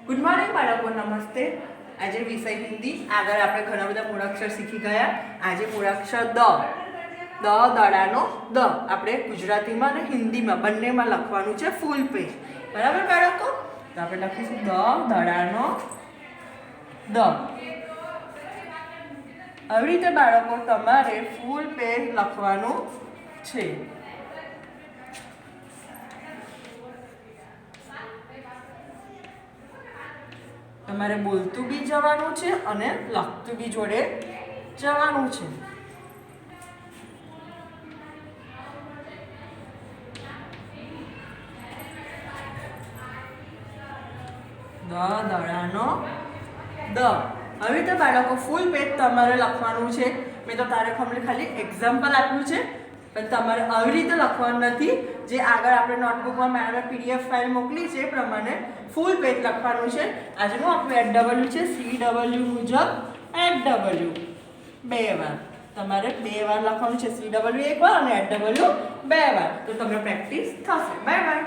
Good morning બાળકો, નમસ્તે. આજે વિષય હિન્દી. આગળ આપણે ઘણા બધા મૂળાક્ષર શીખી ગયા. આજે મૂળાક્ષર દ દડાનો દ આપણે ગુજરાતીમાં અને હિન્દીમાં બંનેમાં લખવાનું છે ફૂલ પેજ. બરાબર બાળકો? તો આપણે લખીશું દ દડાનો દ. આવી રીતે બાળકો તમારે ફૂલ પેજ લખવાનું છે. તમારે બોલતું બી જવાનું છે અને લખતું બી જોડે જવાનું છે. દ દડાનો દ. હવે તો બાળકો ફૂલ પેજ તમારે લખવાનું છે. મેં તો તારે ખાલી એક્ઝામ્પલ આપ્યું છે, પણ તમારે આવી રીતે લખવાનું નથી. જે આગળ આપણે નોટબુકમાં મેડમે PDF ફાઇલ મોકલી છે એ પ્રમાણે ફૂલ પેજ લખવાનું છે. આજનું આપણું HW છે CW મુજબ HW 2 વાર. તમારે 2 વાર લખવાનું છે. CW 1 વાર અને HW 2 વાર. તો તમને પ્રેક્ટિસ થશે. Bye bye.